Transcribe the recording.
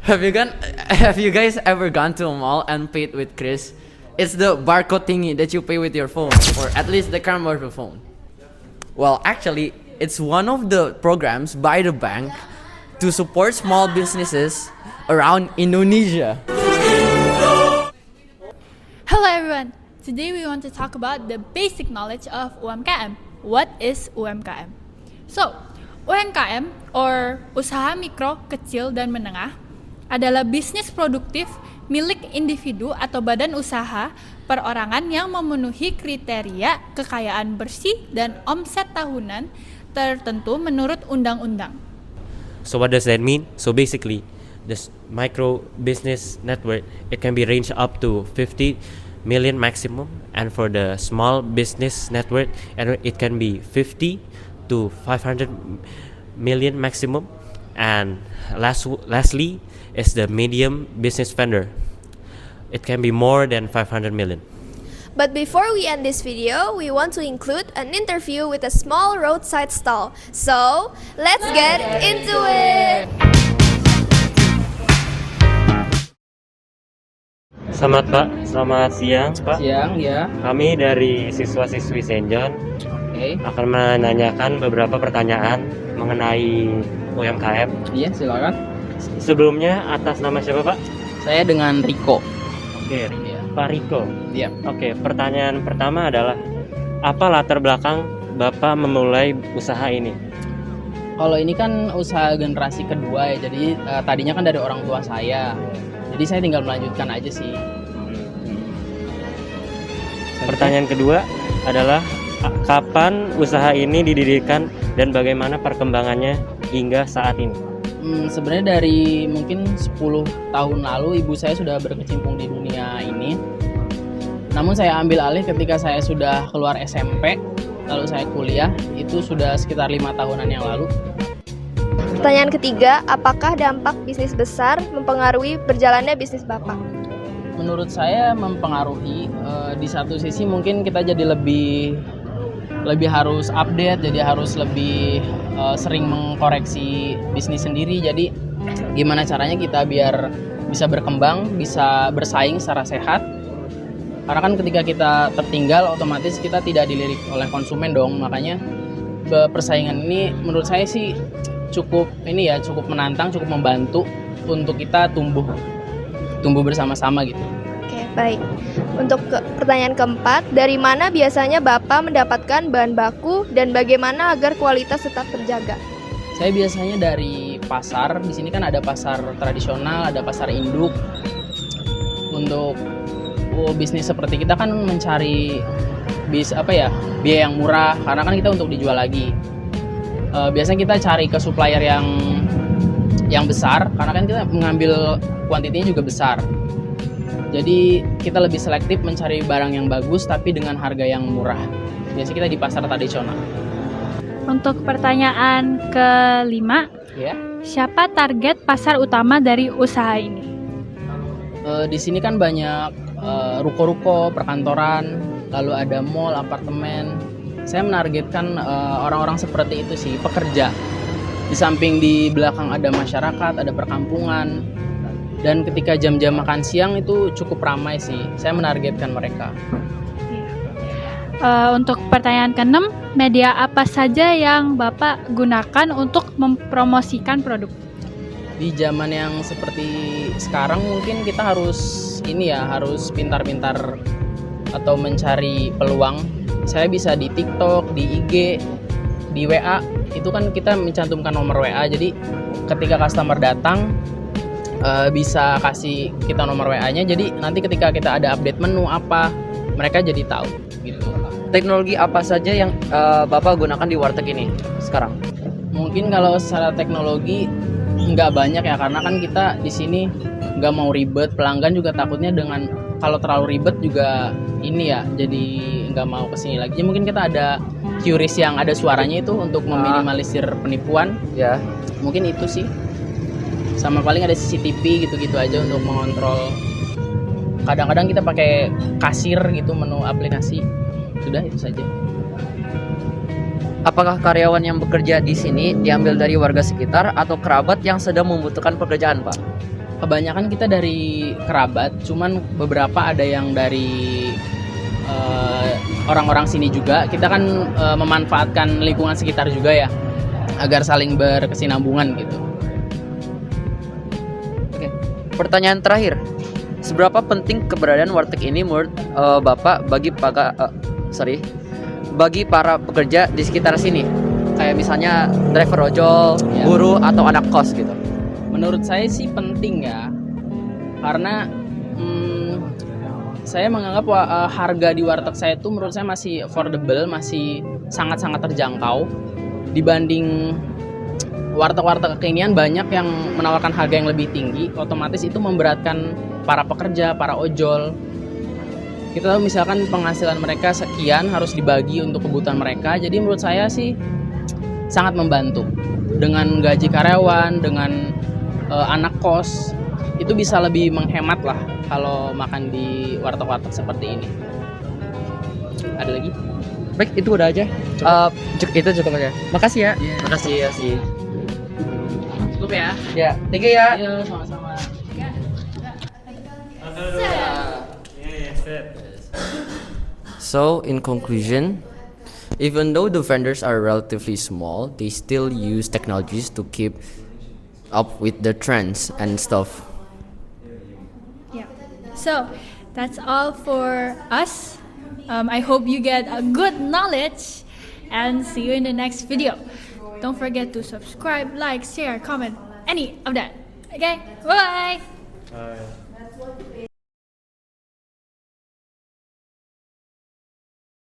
Have you gone? Have you guys ever gone to a mall and paid with Chris? It's the barcode thingy that you pay with your phone, or at least the camera of your phone. Well, actually, it's one of the programs by the bank to support small businesses around Indonesia. Hello everyone. Today we want to talk about the basic knowledge of UMKM. What is UMKM? So, UMKM or usaha mikro, kecil dan menengah adalah bisnis produktif milik individu atau badan usaha perorangan yang memenuhi kriteria kekayaan bersih dan omset tahunan tertentu menurut undang-undang. So what does that mean? So basically, this micro business network, it can be ranged up to 50 million maximum, and for the small business network, and it can be 50 to 500 million maximum, and lastly is the medium business vendor. It can be more than 500 million. But before we end this video, we want to include an interview with a small roadside stall. So, let's get into it! Selamat Pak, selamat siang Pak. Siang ya. Kami dari siswa-siswi Saint John akan menanyakan beberapa pertanyaan mengenai UMKM. Iya, silakan. Sebelumnya atas nama siapa Pak? Saya dengan Riko. Oke, Iya. Pak Riko. Iya. Oke, pertanyaan pertama adalah apa latar belakang Bapak memulai usaha ini? Kalau ini kan usaha generasi kedua ya. Jadi tadinya kan dari orang tua saya. Jadi saya tinggal melanjutkan aja sih. Pertanyaan kedua adalah kapan usaha ini didirikan dan bagaimana perkembangannya hingga saat ini? Sebenarnya dari mungkin 10 tahun lalu ibu saya sudah berkecimpung di dunia ini. Namun saya ambil alih ketika saya sudah keluar SMP, lalu saya kuliah, itu sudah sekitar 5 tahunan yang lalu. Pertanyaan ketiga, apakah dampak bisnis besar mempengaruhi berjalannya bisnis Bapak? Menurut saya mempengaruhi. Di satu sisi mungkin kita jadi lebih harus update, jadi harus lebih sering mengkoreksi bisnis sendiri. Jadi gimana caranya kita biar bisa berkembang, bisa bersaing secara sehat. Karena kan ketika kita tertinggal, otomatis kita tidak dilirik oleh konsumen dong. Makanya persaingan ini menurut saya sih cukup menantang, cukup membantu untuk kita tumbuh bersama-sama gitu. Oke, baik. Untuk pertanyaan keempat, dari mana biasanya Bapak mendapatkan bahan baku dan bagaimana agar kualitas tetap terjaga? Saya biasanya dari pasar. Di sini kan ada pasar tradisional, ada pasar induk. Untuk bisnis seperti kita kan mencari biaya yang murah karena kan kita untuk dijual lagi. Biasanya kita cari ke supplier yang besar karena kan kita mengambil kuantitinya juga besar. Jadi kita lebih selektif mencari barang yang bagus tapi dengan harga yang murah. Biasanya kita di pasar tradisional. Untuk pertanyaan kelima, Ya. siapa target pasar utama dari usaha ini? Di sini kan banyak ruko-ruko, perkantoran, lalu ada mall, apartemen. Saya menargetkan orang-orang seperti itu sih, pekerja. Di samping di belakang ada masyarakat, ada perkampungan. Dan ketika jam-jam makan siang itu cukup ramai sih. Saya menargetkan mereka. Untuk pertanyaan keenam, media apa saja yang Bapak gunakan untuk mempromosikan produk? Di zaman yang seperti sekarang mungkin kita harus pintar-pintar atau mencari peluang. Saya bisa di TikTok, di IG, di WA. Itu kan kita mencantumkan nomor WA. Jadi ketika customer datang bisa kasih kita nomor WA-nya, jadi nanti ketika kita ada update menu apa, mereka jadi tahu gitu. Teknologi apa saja yang Bapak gunakan di warteg ini sekarang? Mungkin kalau secara teknologi nggak banyak ya, karena kan kita di sini nggak mau ribet. Pelanggan juga takutnya dengan kalau terlalu ribet juga jadi nggak mau kesini lagi. Jadi mungkin kita ada QRIS yang ada suaranya itu untuk meminimalisir penipuan. Ya. Mungkin itu sih. Sama paling ada CCTV gitu-gitu aja untuk mengontrol. Kadang-kadang kita pakai kasir gitu, menu aplikasi. Sudah itu saja. Apakah karyawan yang bekerja di sini diambil dari warga sekitar atau kerabat yang sedang membutuhkan pekerjaan, Pak? kebanyakan kita dari kerabat, cuman beberapa ada yang dari orang-orang sini juga. Kita kan memanfaatkan lingkungan sekitar juga ya, agar saling berkesinambungan gitu. Oke. Pertanyaan terakhir. Seberapa penting keberadaan warteg ini menurut Bapak bagi para pekerja di sekitar sini? Kayak misalnya driver ojol, Ya. buruh atau anak kos gitu. Menurut saya sih penting ya, karena saya menganggap harga di warteg saya itu menurut saya masih affordable, masih sangat-sangat terjangkau dibanding warteg-warteg kekinian. Banyak yang menawarkan harga yang lebih tinggi, otomatis itu memberatkan para pekerja, para ojol. Kita tahu misalkan penghasilan mereka sekian harus dibagi untuk kebutuhan mereka, jadi menurut saya sih sangat membantu. Dengan gaji karyawan, dengan anak kos, itu bisa lebih menghemat lah kalau makan di warteg-warteg seperti ini. Ada lagi? Baik, itu udah aja. Itu cukup aja. Makasih ya. Makasih ya sih. Cukup ya? Ya, thank you ya. Ayo, sama-sama. So, in conclusion, even though the vendors are relatively small, they still use technologies to keep up with the trends and stuff. Yeah. So that's all for us. I hope you get a good knowledge and see you in the next video. Don't forget to subscribe, like, share, comment, any of that. Okay, bye.